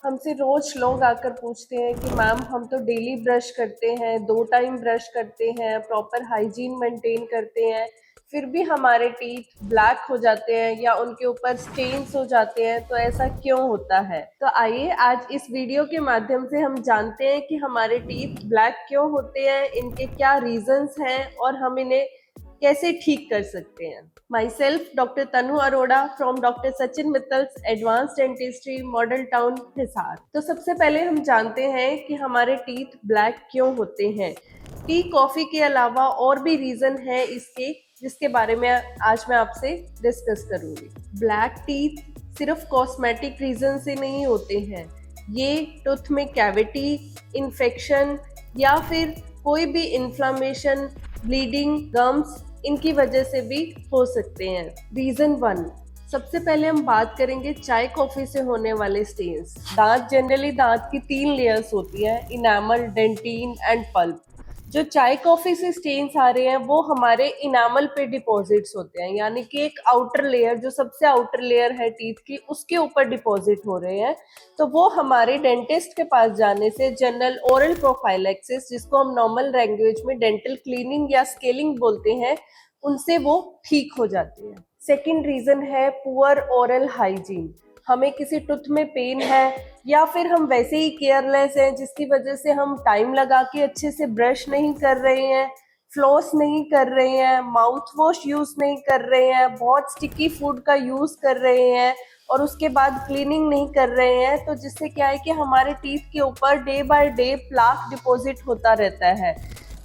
हमसे रोज लोग आकर पूछते हैं कि मैम हम तो डेली ब्रश करते हैं, 2 टाइम ब्रश करते हैं, प्रॉपर हाइजीन मेंटेन करते हैं, फिर भी हमारे टीथ ब्लैक हो जाते हैं या उनके ऊपर स्टेन्स हो जाते हैं, तो ऐसा क्यों होता है? तो आइए आज इस वीडियो के माध्यम से हम जानते हैं कि हमारे टीथ ब्लैक क्यों होते हैं, इनके क्या रीजंस हैं और हम इन्हें कैसे ठीक कर सकते हैं। Myself doctor Tanu Arora from doctor Sachin Mittal's advance dentistry Model Town Hisar. तो सबसे पहले हम जानते हैं कि हमारे टीथ ब्लैक क्यों होते हैं। टी कॉफी के अलावा और भी रीजन है इसके, जिसके बारे में आज मैं आपसे डिस्कस करूंगी। ब्लैक टीथ सिर्फ कॉस्मेटिक रीजन से नहीं होते हैं, ये टूथ में कैविटी, इन्फेक्शन या फिर कोई भी इन्फ्लामेशन, ब्लीडिंग, गम्स, इनकी वजह से भी हो सकते हैं। रीजन 1, सबसे पहले हम बात करेंगे चाय कॉफी से होने वाले स्टेन्स। दांत की 3 लेयर्स होती हैं, इनामल, डेंटिन एंड पल्प। जो चाय कॉफी से स्टेन्स आ रहे हैं वो हमारे इनामल पे डिपॉजिट्स होते हैं, यानी कि एक आउटर लेयर, जो सबसे आउटर लेयर है टीथ की, उसके ऊपर डिपॉजिट हो रहे हैं। तो वो हमारे डेंटिस्ट के पास जाने से जनरल ओरल प्रोफाइलैक्सिस, जिसको हम नॉर्मल लैंग्वेज में डेंटल क्लीनिंग या स्केलिंग बोलते हैं, उनसे वो ठीक हो जाती है। सेकेंड रीजन है पुअर ओरल हाइजीन। हमें किसी टूथ में पेन है या फिर हम वैसे ही केयरलेस हैं, जिसकी वजह से हम टाइम लगा के अच्छे से ब्रश नहीं कर रहे हैं, फ्लॉस नहीं कर रहे हैं, माउथ वॉश यूज नहीं कर रहे हैं, बहुत स्टिकी फूड का यूज कर रहे हैं और उसके बाद क्लीनिंग नहीं कर रहे हैं, तो जिससे क्या है कि हमारे टीथ के ऊपर day by day plaque deposit होता रहता है,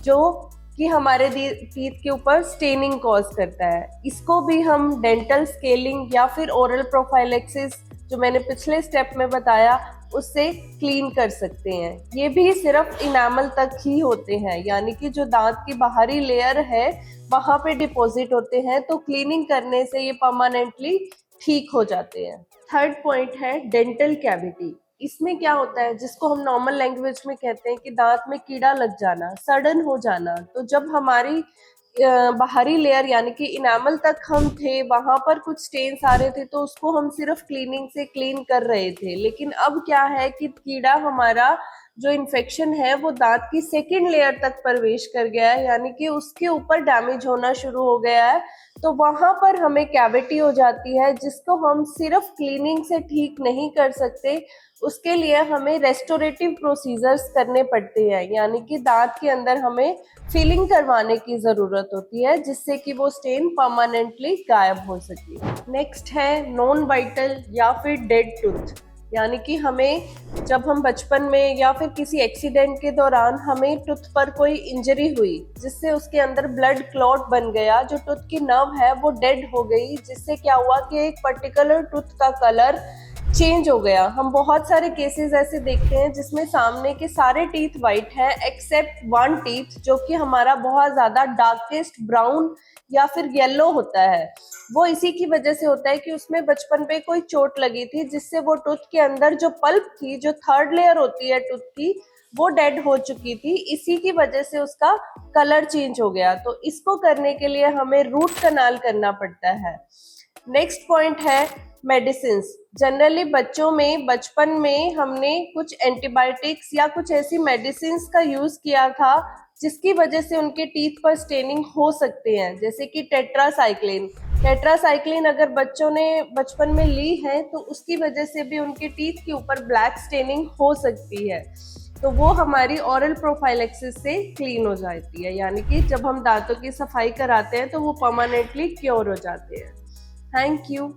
जो कि हमारे टीथ के ऊपर स्टेनिंग कॉज करता है। इसको भी हम डेंटल स्केलिंग या फिर ओरल प्रोफाइलैक्सिस, जो मैंने पिछले स्टेप में बताया, उससे क्लीन कर सकते हैं। ये भी सिर्फ इनामल तक ही होते हैं, यानी कि जो दांत की बाहरी लेयर है वहां पे डिपॉजिट होते हैं, तो क्लीनिंग करने से ये परमानेंटली ठीक हो जाते हैं। थर्ड पॉइंट है डेंटल कैविटी। इसमें क्या होता है, जिसको हम नॉर्मल लैंग्वेज में कहते हैं कि दांत में कीड़ा लग जाना, सडन हो जाना। तो जब हमारी बाहरी लेयर यानी कि इनामल तक हम थे, वहां पर कुछ स्टेन्स आ रहे थे, तो उसको हम सिर्फ क्लीनिंग से क्लीन कर रहे थे। लेकिन अब क्या है कि कीड़ा, हमारा जो इन्फेक्शन है वो दांत की सेकेंड लेयर तक प्रवेश कर गया है, यानी कि उसके ऊपर डैमेज होना शुरू हो गया है। तो वहां पर हमें कैविटी हो जाती है, जिसको हम सिर्फ क्लीनिंग से ठीक नहीं कर सकते। उसके लिए हमें रेस्टोरेटिव प्रोसीजर्स करने पड़ते हैं, यानी कि दांत के अंदर हमें फिलिंग करवाने की ज़रूरत होती है, जिससे कि वो स्टेन परमानेंटली गायब हो सके। नेक्स्ट है नॉन वाइटल या फिर डेड टूथ, यानी कि हमें जब हम बचपन में या फिर किसी एक्सीडेंट के दौरान हमें टूथ पर कोई इंजरी हुई, जिससे उसके अंदर ब्लड क्लॉट बन गया, जो टूथ की नर्व है वो डेड हो गई, जिससे क्या हुआ कि एक पर्टिकुलर टूथ का कलर चेंज हो गया। हम बहुत सारे केसेस ऐसे देखते हैं जिसमें सामने के सारे टीथ वाइट हैं एक्सेप्ट वन टीथ, जो कि हमारा बहुत ज्यादा डार्केस्ट ब्राउन या फिर येलो होता है। वो इसी की वजह से होता है कि उसमें बचपन पे कोई चोट लगी थी, जिससे वो टूथ के अंदर जो पल्प थी, जो थर्ड लेयर होती है टूथ की, वो डेड हो चुकी थी। इसी की वजह से उसका कलर चेंज हो गया। तो इसको करने के लिए हमें रूट कनाल करना पड़ता है। नेक्स्ट पॉइंट है मेडिसिन। जनरली बच्चों में बचपन में हमने कुछ एंटीबायोटिक्स या कुछ ऐसी मेडिसिन का यूज किया था, जिसकी वजह से उनके टीथ पर स्टेनिंग हो सकते हैं, जैसे कि टेट्रासाइक्लिन अगर बच्चों ने बचपन में ली है तो उसकी वजह से भी उनके टीथ के ऊपर ब्लैक स्टेनिंग हो सकती है। तो वो हमारी ओरल प्रोफाइलैक्सिस से क्लीन हो जाती है, यानी कि जब हम दांतों की सफाई कराते हैं तो वो परमानेंटली क्योर हो जाते हैं। Thank you.